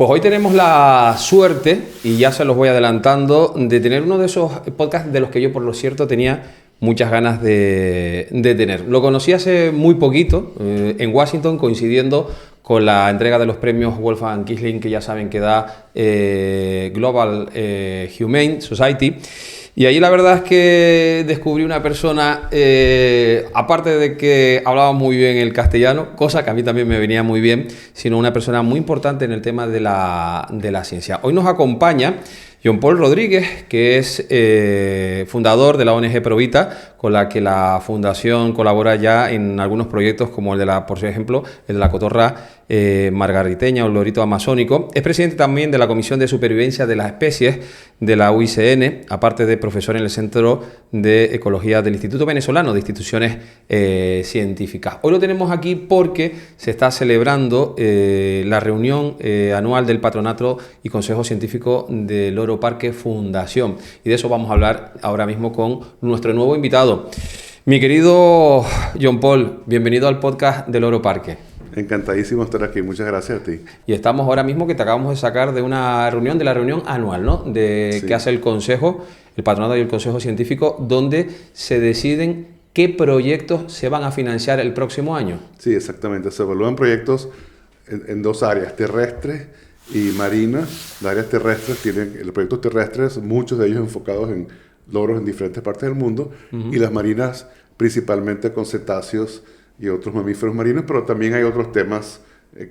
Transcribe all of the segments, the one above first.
Pues hoy tenemos la suerte, y ya se los voy adelantando, de tener uno de esos podcasts de los que yo, por lo cierto, tenía muchas ganas de tener. Lo conocí hace muy poquito, en Washington, coincidiendo con la entrega de los premios Wolfgang Kiessling, que ya saben que da Global Humane Society. Y ahí la verdad es que descubrí una persona, aparte de que hablaba muy bien el castellano, cosa que a mí también me venía muy bien, sino una persona muy importante en el tema de la ciencia. Hoy nos acompaña Jean-Paul Rodríguez, que es fundador de la ONG Provita, con la que la fundación colabora ya en algunos proyectos como el de la, por ejemplo, el de la cotorra margariteña o el lorito amazónico. Es presidente también de la Comisión de Supervivencia de las Especies de la UICN, aparte de profesor en el Centro de Ecología del Instituto Venezolano de Instituciones Científicas. Hoy lo tenemos aquí porque se está celebrando la reunión anual del Patronato y Consejo Científico del Loro Parque Fundación. Y de eso vamos a hablar ahora mismo con nuestro nuevo invitado. Mi querido Jean-Paul, bienvenido al podcast del Loro Parque. Encantadísimo estar aquí, muchas gracias a ti. Y estamos ahora mismo que te acabamos de sacar de una reunión, de la reunión anual, ¿no? Sí. Que hace el Consejo, el Patronato y el Consejo Científico, donde se deciden qué proyectos se van a financiar el próximo año. Sí, exactamente. Se evalúan proyectos en dos áreas, terrestres y marinas. Las áreas terrestres tienen los proyectos terrestres, muchos de ellos enfocados en loros en diferentes partes del mundo, y las marinas principalmente con cetáceos y otros mamíferos marinos, pero también hay otros temas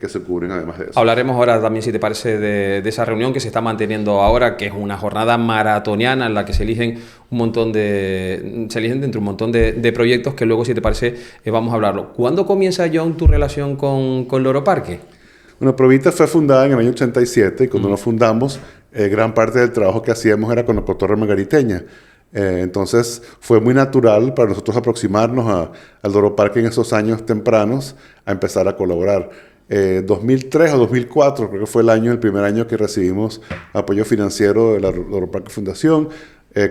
que se cubren además de eso. Hablaremos ahora también, si te parece, de esa reunión que se está manteniendo ahora, que es una jornada maratoniana en la que se eligen entre un montón de proyectos que luego, si te parece, vamos a hablarlo. ¿Cuándo comienza, John, tu relación con Loro Parque? Bueno, Provita fue fundada en el año 87 y cuando nos fundamos, gran parte del trabajo que hacíamos era con la cotorra margariteña. Entonces fue muy natural para nosotros aproximarnos al Loro Parque en esos años tempranos a empezar a colaborar. 2003 o 2004 creo que fue el primer año que recibimos apoyo financiero de la Loro Parque Fundación.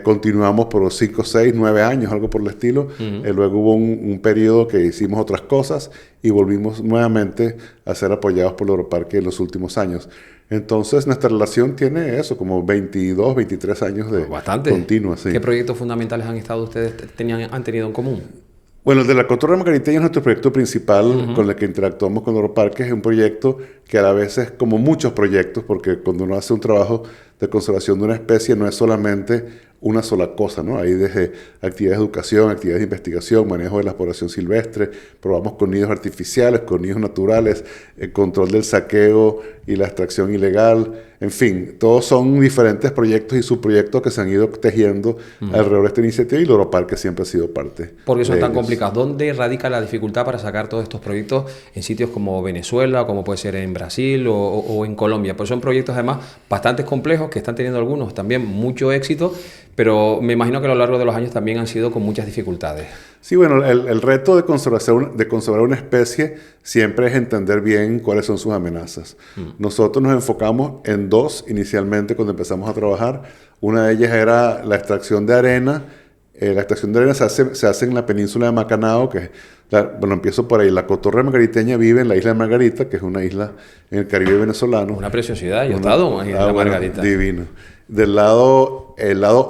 Continuamos por 5, 6, 9 años, algo por el estilo. Luego hubo un periodo que hicimos otras cosas y volvimos nuevamente a ser apoyados por Loro Parque en los últimos años. Entonces nuestra relación tiene eso, como 22, 23 años de continua. Sí. ¿Qué proyectos fundamentales han tenido en común? Bueno, el de la cotorra margariteña es nuestro proyecto principal con el que interactuamos con Loro Parque. Es un proyecto que a la vez es como muchos proyectos, porque cuando uno hace un trabajo de conservación de una especie no es solamente una sola cosa, ¿no? Hay desde actividades de educación, actividades de investigación, manejo de la población silvestre, probamos con nidos artificiales, con nidos naturales, el control del saqueo y la extracción ilegal, en fin, todos son diferentes proyectos y subproyectos que se han ido tejiendo alrededor de esta iniciativa y Loro Parque siempre ha sido parte. ¿Por qué son tan complicados? ¿Dónde radica la dificultad para sacar todos estos proyectos en sitios como Venezuela, como puede ser en Brasil o en Colombia? Pues son proyectos además bastante complejos que están teniendo algunos también mucho éxito, pero me imagino que a lo largo de los años también han sido con muchas dificultades. Sí, bueno, el reto de conservar una especie siempre es entender bien cuáles son sus amenazas. Nosotros nos enfocamos en dos inicialmente cuando empezamos a trabajar. Una de ellas era la extracción de arena. La extracción de arena se hace en la península de Macanao, empiezo por ahí. La cotorra margariteña vive en la isla de Margarita, que es una isla en el Caribe venezolano. Una preciosidad, yo he estado en la Margarita. Divino. El lado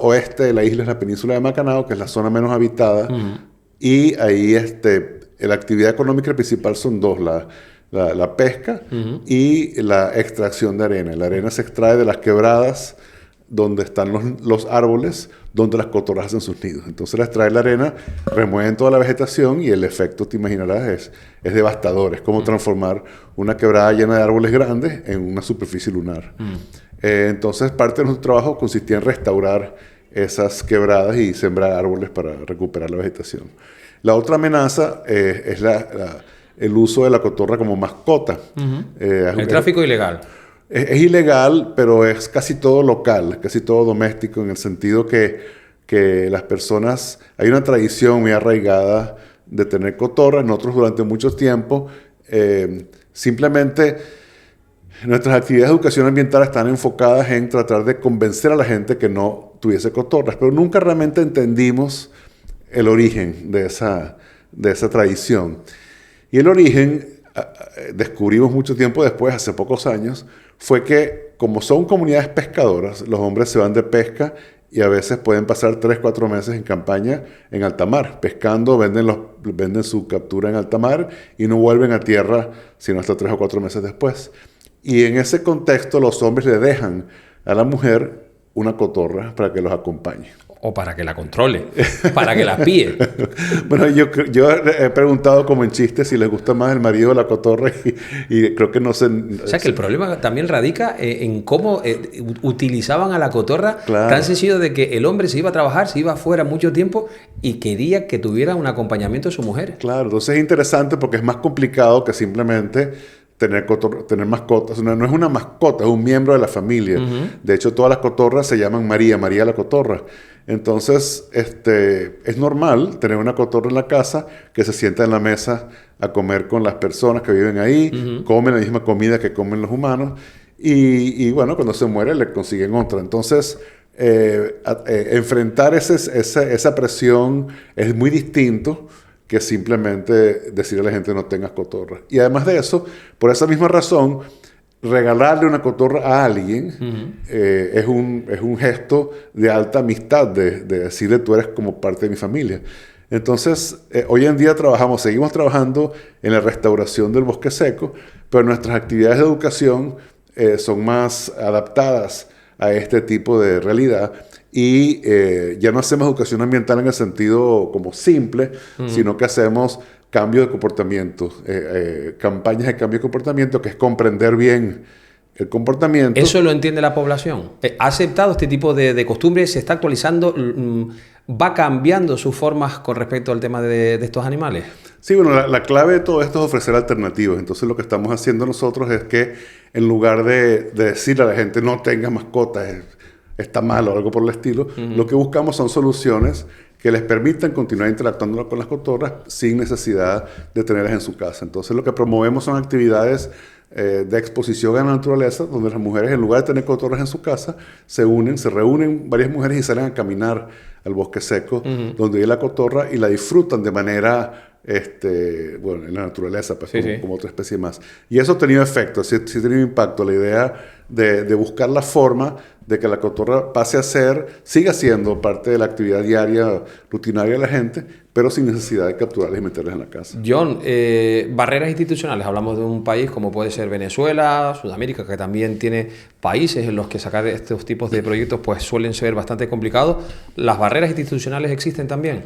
oeste de la isla es la península de Macanao, que es la zona menos habitada. Y ahí la actividad económica principal son dos, la pesca y la extracción de arena. La arena se extrae de las quebradas donde están los árboles, donde las cotorras hacen sus nidos. Entonces extraen la arena, remueven toda la vegetación y el efecto, te imaginarás, es devastador. Es como transformar una quebrada llena de árboles grandes en una superficie lunar. Entonces parte de nuestro trabajo consistía en restaurar esas quebradas y sembrar árboles para recuperar la vegetación. La otra amenaza es el uso de la cotorra como mascota. El tráfico ilegal. Es ilegal, pero es casi todo local, casi todo doméstico, en el sentido que las personas... Hay una tradición muy arraigada de tener cotorra. Nosotros durante mucho tiempo simplemente... Nuestras actividades de educación ambiental están enfocadas en tratar de convencer a la gente que no tuviese cotorras, pero nunca realmente entendimos el origen de esa tradición. Y el origen descubrimos mucho tiempo después, hace pocos años, fue que como son comunidades pescadoras, los hombres se van de pesca y a veces pueden pasar 3, 4 meses en campaña en alta mar, pescando, venden su captura en alta mar y no vuelven a tierra sino hasta 3 o 4 meses después. Y en ese contexto los hombres le dejan a la mujer una cotorra para que los acompañe. O para que la controle, para que la pille. Bueno, yo he preguntado como en chiste si les gusta más el marido o la cotorra y creo que no sé. O sea, que el problema también radica en cómo utilizaban a la cotorra, Claro. tan sencillo de que el hombre se iba a trabajar, se iba afuera mucho tiempo y quería que tuviera un acompañamiento de su mujer. Claro, entonces es interesante porque es más complicado que simplemente tener mascotas. No es una mascota, es un miembro de la familia. De hecho, todas las cotorras se llaman María la cotorra. Entonces, es normal tener una cotorra en la casa que se sienta en la mesa a comer con las personas que viven ahí, comen la misma comida que comen los humanos y bueno, cuando se muere le consiguen otra. Entonces, enfrentar esa presión es muy distinto que simplemente decirle a la gente no tengas cotorra. Y además de eso, por esa misma razón, regalarle una cotorra a alguien es un gesto de alta amistad, de decirle tú eres como parte de mi familia. Entonces, hoy en día seguimos trabajando en la restauración del bosque seco, pero nuestras actividades de educación son más adaptadas a este tipo de realidad y ya no hacemos educación ambiental en el sentido como simple, sino que hacemos cambio de comportamiento, campañas de cambio de comportamiento, que es comprender bien el comportamiento. ¿Eso lo entiende la población? ¿Ha aceptado este tipo de costumbres? ¿Se está actualizando? ¿Va cambiando sus formas con respecto al tema de estos animales? Sí, bueno, la clave de todo esto es ofrecer alternativas. Entonces lo que estamos haciendo nosotros es que en lugar de decirle a la gente no tenga mascotas, está mal o algo por el estilo, lo que buscamos son soluciones que les permitan continuar interactuando con las cotorras sin necesidad de tenerlas en su casa. Entonces lo que promovemos son actividades de exposición a la naturaleza, donde las mujeres, en lugar de tener cotorras en su casa, se reúnen varias mujeres y salen a caminar al bosque seco, donde hay la cotorra y la disfrutan de manera, bueno, en la naturaleza, pues, como otra especie más. Y eso ha tenido efecto, sí ha tenido impacto. La idea de buscar la forma de que la cotorra siga siendo parte de la actividad diaria, rutinaria de la gente, pero sin necesidad de capturarlas y meterlas en la casa. John, barreras institucionales. Hablamos de un país como puede ser Venezuela, Sudamérica, que también tiene países en los que sacar estos tipos de proyectos pues suelen ser bastante complicados. ¿Las barreras institucionales existen también?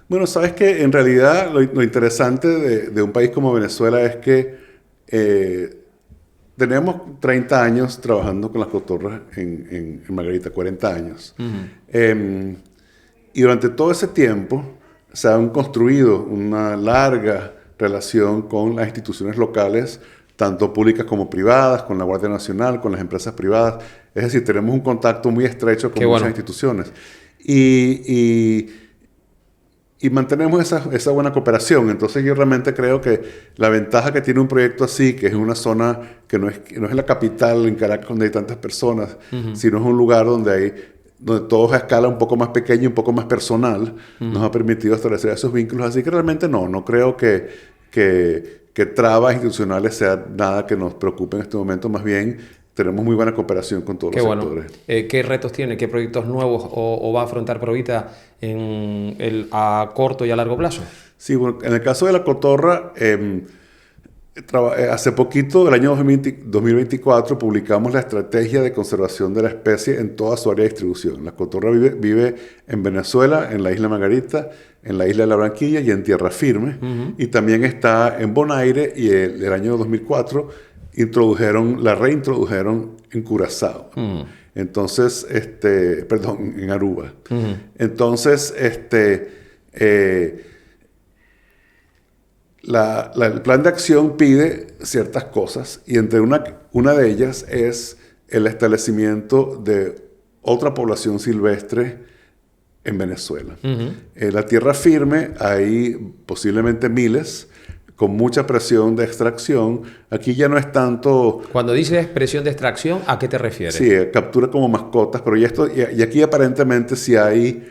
Bueno, sabes que en realidad lo interesante de un país como Venezuela es que tenemos 30 años trabajando con las cotorras en Margarita, 40 años. Y durante todo ese tiempo se han construido una larga relación con las instituciones locales, tanto públicas como privadas, con la Guardia Nacional, con las empresas privadas. Es decir, tenemos un contacto muy estrecho con muchas instituciones. Y mantenemos esa buena cooperación. Entonces yo realmente creo que la ventaja que tiene un proyecto así, que es en una zona que no es la capital, en Caracas, donde hay tantas personas, sino es un lugar donde todo es a escala un poco más pequeña y un poco más personal, nos ha permitido establecer esos vínculos. Así que realmente no creo que trabas institucionales sea nada que nos preocupe en este momento. Más bien, tenemos muy buena cooperación con todos los sectores. ¿Qué retos tiene? ¿Qué proyectos nuevos o va a afrontar Provita a corto y a largo plazo? Sí, bueno, en el caso de la cotorra, hace poquito, el año 2024, publicamos la estrategia de conservación de la especie en toda su área de distribución. La cotorra vive en Venezuela, en la isla Margarita, en la isla de la Barranquilla y en tierra firme. Y también está en Bonaire y el año 2004 la reintrodujeron en Curazao. Entonces, en Aruba. Entonces, el plan de acción pide ciertas cosas y entre una de ellas es el establecimiento de otra población silvestre en Venezuela. En la tierra firme hay posiblemente miles, con mucha presión de extracción. Aquí ya no es tanto... Cuando dices presión de extracción, ¿a qué te refieres? Sí, captura como mascotas, pero y aquí aparentemente sí hay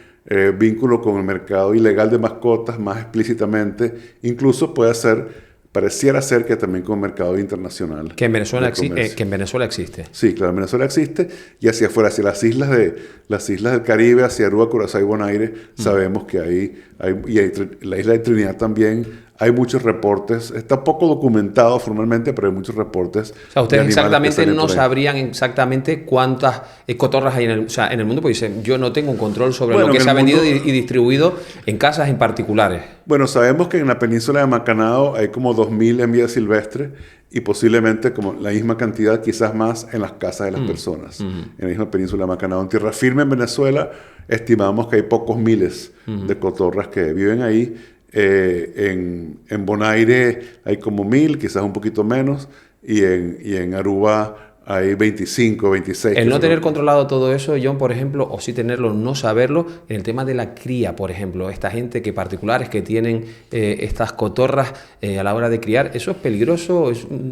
vínculo con el mercado ilegal de mascotas más explícitamente. Incluso puede ser pareciera ser que también con mercado internacional. Que en Venezuela existe. Sí, claro, en Venezuela existe. Y hacia afuera, hacia las islas del Caribe, hacia Aruba, Curazao y Bonaire, sabemos que la isla de Trinidad también, hay muchos reportes. Está poco documentado formalmente, pero hay muchos reportes. O sea, ustedes exactamente no sabrían exactamente cuántas cotorras hay en el mundo, porque dicen, yo no tengo un control sobre lo que se ha vendido y distribuido en casas en particulares. Bueno, sabemos que en la península de Macanao hay como 2.000 en vida silvestre y posiblemente como la misma cantidad, quizás más, en las casas de las personas. En la misma península de Macanao. En tierra firme, en Venezuela, estimamos que hay pocos miles de cotorras que viven ahí. En Bonaire hay como 1.000, quizás un poquito menos, y en Aruba hay 25, 26. El no tener controlado todo eso, John, por ejemplo, o sí tenerlo, no saberlo, en el tema de la cría, por ejemplo, esta gente particulares que tienen estas cotorras a la hora de criar, ¿eso es peligroso?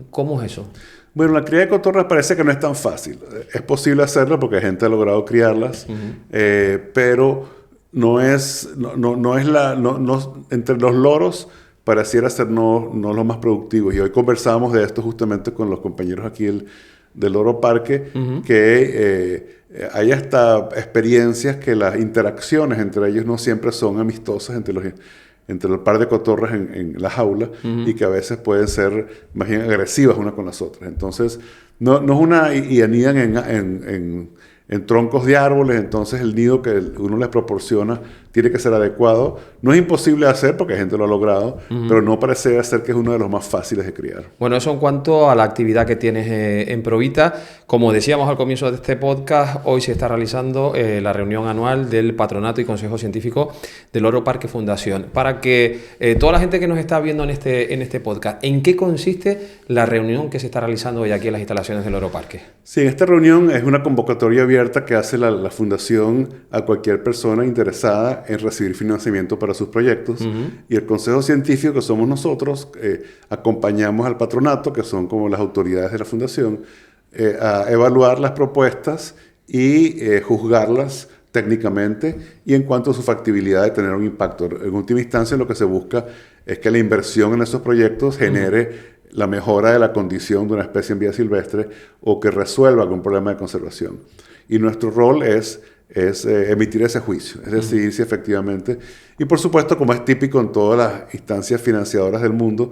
¿Cómo es eso? Bueno, la cría de cotorras parece que no es tan fácil. Es posible hacerlo porque gente ha logrado criarlas, pero entre los loros pareciera ser no los más productivos. Y hoy conversábamos de esto justamente con los compañeros aquí del Loro Parque, que hay hasta experiencias que las interacciones entre ellos no siempre son amistosas entre el par de cotorras en la jaula, y que a veces pueden ser más bien agresivas unas con las otras. Entonces, no es una... Y anidan en troncos de árboles, entonces el nido que uno les proporciona tiene que ser adecuado. No es imposible de hacer porque gente lo ha logrado, pero no parece ser que es uno de los más fáciles de criar. Bueno, eso en cuanto a la actividad que tienes en Provita. Como decíamos al comienzo de este podcast, hoy se está realizando la reunión anual del Patronato y Consejo Científico del Loro Parque Fundación. Para que toda la gente que nos está viendo en este podcast, ¿en qué consiste la reunión que se está realizando hoy aquí en las instalaciones del Loro Parque? Sí, esta reunión es una convocatoria abierta que hace la Fundación a cualquier persona interesada en recibir financiamiento para sus proyectos. Y el Consejo Científico, que somos nosotros, acompañamos al patronato, que son como las autoridades de la Fundación, a evaluar las propuestas y juzgarlas técnicamente y en cuanto a su factibilidad de tener un impacto. En última instancia, lo que se busca es que la inversión en esos proyectos genere la mejora de la condición de una especie en vida silvestre o que resuelva algún problema de conservación. Y nuestro rol es emitir ese juicio, es decidir si efectivamente... Y por supuesto, como es típico en todas las instancias financiadoras del mundo,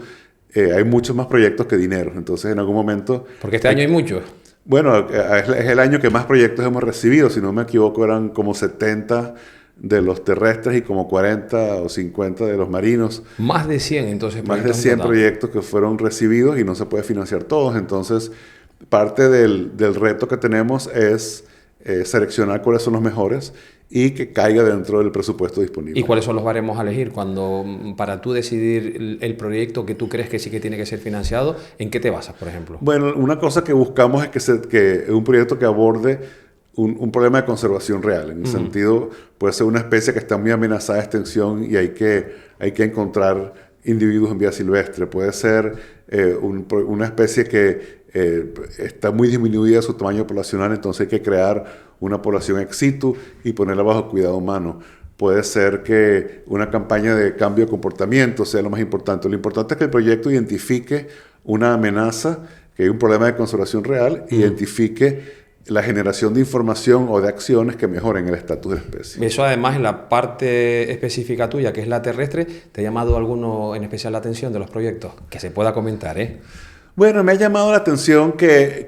hay muchos más proyectos que dinero. Entonces, en algún momento... Porque este año hay muchos. Bueno, es el año que más proyectos hemos recibido. Si no me equivoco, eran como 70 de los terrestres y como 40 o 50 de los marinos. Más de 100, entonces. Más de 100 proyectos que fueron recibidos y no se puede financiar todos. Entonces, parte del reto que tenemos es seleccionar cuáles son los mejores y que caiga dentro del presupuesto disponible. ¿Y cuáles son los baremos a elegir? Para tú decidir el proyecto que tú crees que sí que tiene que ser financiado, ¿en qué te basas, por ejemplo? Bueno, una cosa que buscamos es que un proyecto que aborde un problema de conservación real. En el sentido, puede ser una especie que está muy amenazada de extinción y hay que encontrar individuos en vida silvestre. Puede ser una especie que está muy disminuida su tamaño poblacional, entonces hay que crear una población ex situ y ponerla bajo cuidado humano. Puede ser que una campaña de cambio de comportamiento sea lo más importante. Lo importante es que el proyecto identifique una amenaza, que hay un problema de conservación real, identifique la generación de información o de acciones que mejoren el estatus de la especie. Eso además en la parte específica tuya, que es la terrestre, ¿te ha llamado alguno en especial la atención de los proyectos? Que se pueda comentar, ¿eh? Bueno, me ha llamado la atención que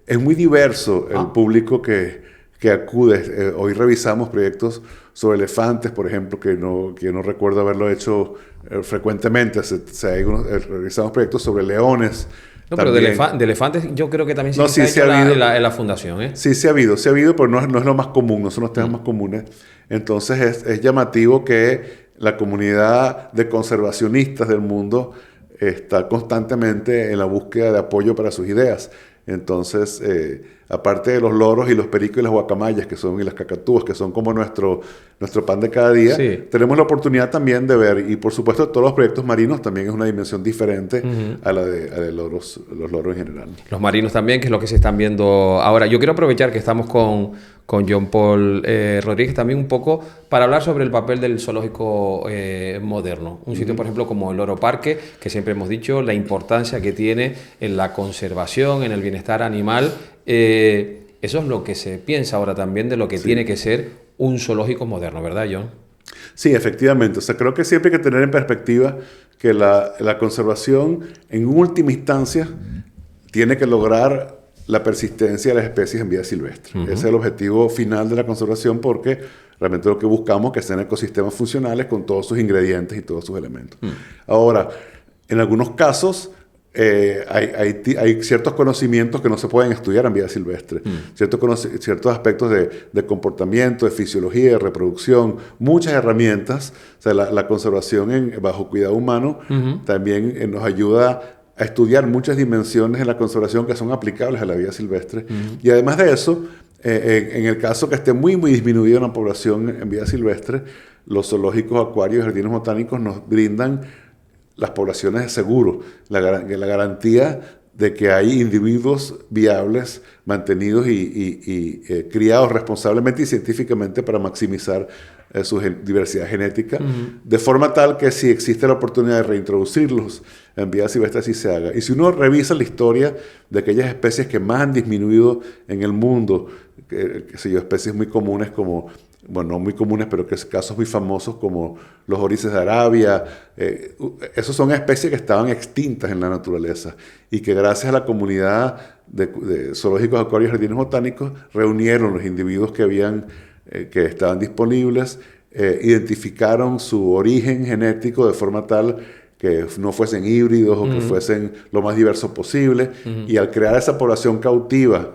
es muy diverso el público que acude. Hoy revisamos proyectos sobre elefantes, por ejemplo, que no recuerdo haberlo hecho frecuentemente. Revisamos proyectos sobre leones. No, pero de elefantes yo creo que también se ha hecho en la fundación, ¿eh? Sí, se ha habido, pero no es lo más común, no son los temas más comunes. Entonces es llamativo que la comunidad de conservacionistas del mundo está constantemente en la búsqueda de apoyo para sus ideas. Entonces, aparte de los loros y los pericos y las guacamayas y las cacatúas, que son como nuestro pan de cada día, tenemos la oportunidad también de ver, y por supuesto todos los proyectos marinos también es una dimensión diferente a la de los loros en general. Los marinos también, que es lo que se están viendo ahora. Yo quiero aprovechar que estamos con con John Paul Rodríguez, también un poco para hablar sobre el papel del zoológico moderno. Un sitio, por ejemplo, como el Loro Parque, que siempre hemos dicho la importancia que tiene en la conservación, en el bienestar animal. Eso es lo que se piensa ahora también de lo que tiene que ser un zoológico moderno, ¿verdad, John? Sí, efectivamente. O sea, creo que siempre hay que tener en perspectiva que la conservación, en última instancia, tiene que lograr la persistencia de las especies en vida silvestre. Ese es el objetivo final de la conservación, porque realmente lo que buscamos es que sean ecosistemas funcionales con todos sus ingredientes y todos sus elementos. Ahora, en algunos casos hay ciertos conocimientos que no se pueden estudiar en vida silvestre. Ciertos aspectos de comportamiento, de fisiología, de reproducción, muchas herramientas. O sea, la conservación bajo cuidado humano también nos ayuda a estudiar muchas dimensiones en la conservación que son aplicables a la vida silvestre. Y además de eso, en el caso que esté muy, muy disminuida una población en vida silvestre, los zoológicos, acuarios, jardines botánicos nos brindan las poblaciones de seguro, la garantía de que hay individuos viables, mantenidos y criados responsablemente y científicamente para maximizar su diversidad genética, de forma tal que si existe la oportunidad de reintroducirlos en vida silvestre, así se haga. Y si uno revisa la historia de aquellas especies que más han disminuido en el mundo, especies muy comunes como, bueno, no muy comunes, pero casos muy famosos como los orices de Arabia, esos son especies que estaban extintas en la naturaleza y que gracias a la comunidad de zoológicos, acuarios y jardines botánicos reunieron los individuos que estaban disponibles, identificaron su origen genético de forma tal que no fuesen híbridos o que fuesen lo más diversos posible, y al crear esa población cautiva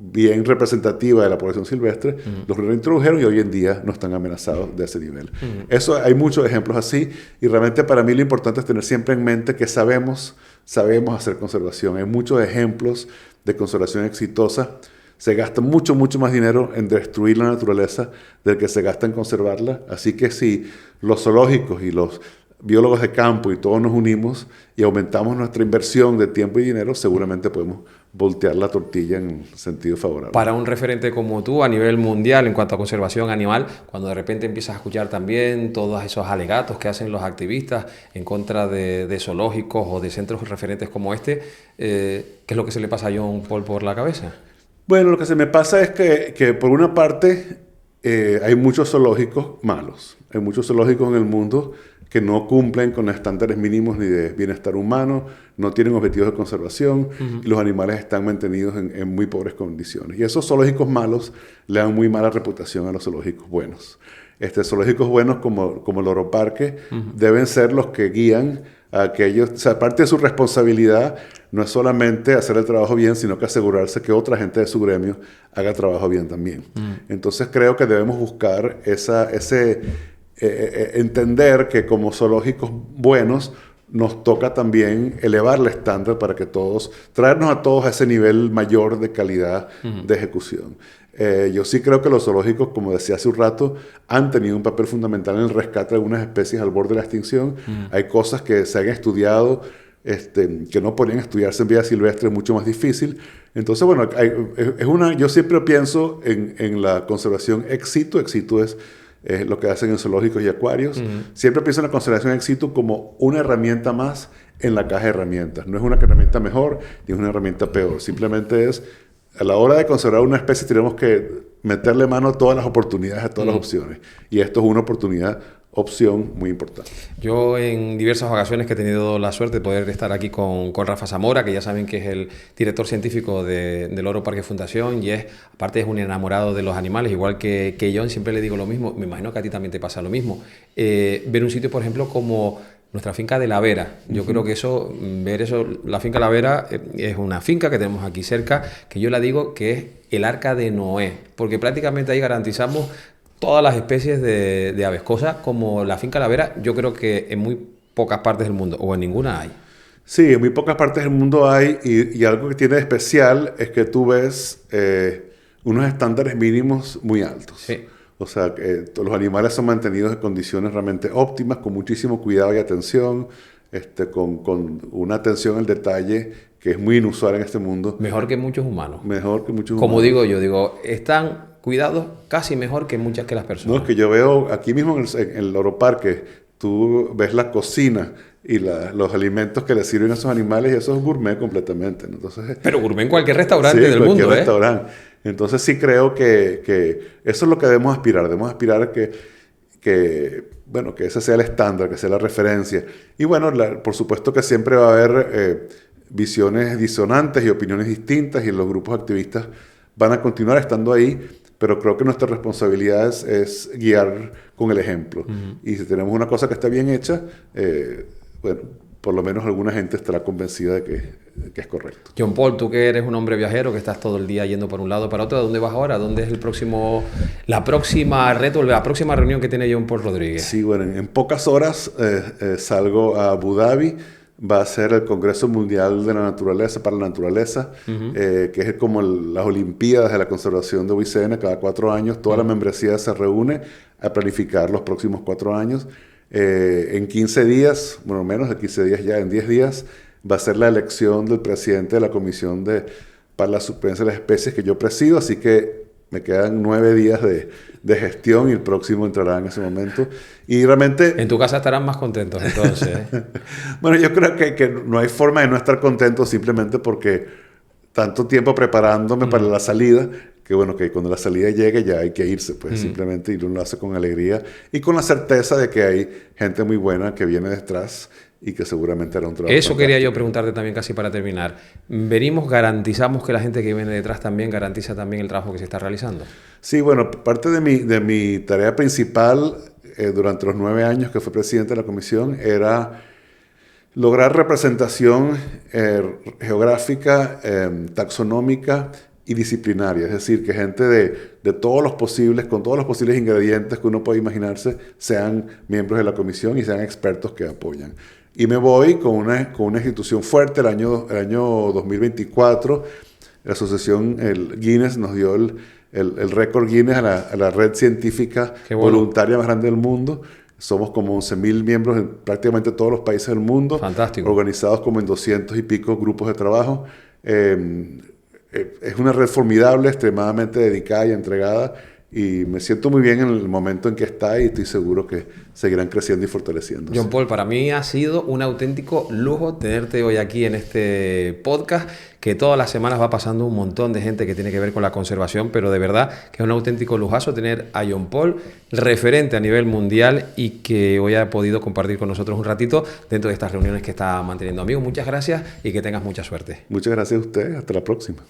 bien representativa de la población silvestre, los reintrodujeron y hoy en día no están amenazados de ese nivel. Eso, hay muchos ejemplos así, y realmente para mí lo importante es tener siempre en mente que sabemos hacer conservación. Hay muchos ejemplos de conservación exitosa. Se gasta mucho, mucho más dinero en destruir la naturaleza del que se gasta en conservarla. Así que si los zoológicos y los biólogos de campo y todos nos unimos y aumentamos nuestra inversión de tiempo y dinero, seguramente podemos voltear la tortilla en sentido favorable. Para un referente como tú a nivel mundial en cuanto a conservación animal, cuando de repente empiezas a escuchar también todos esos alegatos que hacen los activistas en contra de zoológicos o de centros referentes como este, ¿qué es lo que se le pasa a John Paul por la cabeza? Bueno, lo que se me pasa es que por una parte hay muchos zoológicos malos. Hay muchos zoológicos en el mundo que no cumplen con estándares mínimos ni de bienestar humano, no tienen objetivos de conservación, y los animales están mantenidos en muy pobres condiciones. Y esos zoológicos malos le dan muy mala reputación a los zoológicos buenos. Zoológicos buenos como el Loro Parque deben ser los que guían a aquellos. O sea, parte de su responsabilidad no es solamente hacer el trabajo bien, sino que asegurarse que otra gente de su gremio haga trabajo bien también. Entonces creo que debemos buscar entender que como zoológicos buenos nos toca también elevar el estándar para que traernos a todos a ese nivel mayor de calidad de ejecución. Yo sí creo que los zoológicos, como decía hace un rato, han tenido un papel fundamental en el rescate de algunas especies al borde de la extinción. Hay cosas que se han estudiado que no podían estudiarse en vida silvestre, es mucho más difícil. Entonces, bueno, yo siempre pienso en la conservación ex situ. Ex situ es lo que hacen en zoológicos y acuarios. Siempre pienso en la conservación ex situ como una herramienta más en la caja de herramientas. No es una herramienta mejor ni es una herramienta peor. Simplemente es, a la hora de conservar una especie, tenemos que meterle mano a todas las oportunidades, a todas las opciones. Y esto es una opción muy importante. Yo en diversas ocasiones que he tenido la suerte de poder estar aquí con Rafa Zamora, que ya saben que es el director científico del Loro Parque Fundación, y aparte es un enamorado de los animales, igual que John. Siempre le digo lo mismo, me imagino que a ti también te pasa lo mismo. Ver un sitio, por ejemplo, como nuestra finca de La Vera. Yo creo que ver eso, la finca La Vera es una finca que tenemos aquí cerca, que yo la digo que es el arca de Noé, porque prácticamente ahí garantizamos todas las especies de aves, cosas como la finca La Vera. Yo creo que en muy pocas partes del mundo, o en ninguna hay. Sí, en muy pocas partes del mundo hay, y algo que tiene de especial es que tú ves unos estándares mínimos muy altos. Sí. O sea, los animales son mantenidos en condiciones realmente óptimas, con muchísimo cuidado y atención, con una atención al detalle que es muy inusual en este mundo. Mejor que muchos humanos. Mejor que muchos Como humanos. digo yo, están cuidados casi mejor que muchas que las personas. No, es que yo veo aquí mismo en el Loro Parque, tú ves la cocina y los alimentos que le sirven a esos animales y eso es gourmet completamente, ¿no? Entonces, pero gourmet en cualquier restaurante sí, del cualquier mundo, restaurante. Entonces sí creo que eso es lo que debemos aspirar. Debemos aspirar a bueno, que ese sea el estándar, que sea la referencia. Y bueno, por supuesto que siempre va a haber visiones disonantes y opiniones distintas y los grupos activistas van a continuar estando ahí, pero creo que nuestra responsabilidad es guiar con el ejemplo. Y si tenemos una cosa que está bien hecha, bueno, por lo menos alguna gente estará convencida de que es correcto. John Paul, tú que eres un hombre viajero, que estás todo el día yendo por un lado para otro, ¿a dónde vas ahora? ¿Dónde es la próxima reunión que tiene John Paul Rodríguez? Sí, bueno, en pocas horas salgo a Abu Dhabi. Va a ser el Congreso Mundial de la Naturaleza para la Naturaleza, que es como las Olimpiadas de la Conservación de UICN. Cada 4 años toda la membresía se reúne a planificar los próximos 4 años. En 15 días, bueno, menos de 15 días ya, en 10 días, va a ser la elección del presidente de la Comisión para la Supervivencia de las Especies que yo presido, así que me quedan 9 días de gestión y el próximo entrará en ese momento. Y realmente... En tu casa estarán más contentos entonces. Bueno, yo creo que no hay forma de no estar contento simplemente porque tanto tiempo preparándome para la salida, que bueno, que cuando la salida llegue ya hay que irse, pues simplemente, y uno lo hace con alegría y con la certeza de que hay gente muy buena que viene detrás y que seguramente hará un trabajo Eso quería yo fantástico. preguntarte también casi para terminar. Garantizamos que la gente que viene detrás también garantiza también el trabajo que se está realizando. Sí, bueno, parte de mi tarea principal durante los 9 años que fui presidente de la comisión era lograr representación geográfica, taxonómica y disciplinaria. Es decir, que gente de todos los posibles, con todos los posibles ingredientes que uno puede imaginarse, sean miembros de la comisión y sean expertos que apoyan. Y me voy con una institución fuerte. El año 2024, la asociación el Guinness nos dio el récord Guinness a la red científica voluntaria más grande del mundo. Somos como 11.000 miembros en prácticamente todos los países del mundo. Fantástico. Organizados como en 200 y pico grupos de trabajo. Es una red formidable, extremadamente dedicada y entregada. Y me siento muy bien en el momento en que está y estoy seguro que seguirán creciendo y fortaleciéndose. John Paul, para mí ha sido un auténtico lujo tenerte hoy aquí en este podcast, que todas las semanas va pasando un montón de gente que tiene que ver con la conservación, pero de verdad que es un auténtico lujazo tener a John Paul, referente a nivel mundial, y que hoy ha podido compartir con nosotros un ratito dentro de estas reuniones que está manteniendo. Amigos, muchas gracias y que tengas mucha suerte. Muchas gracias a ustedes. Hasta la próxima.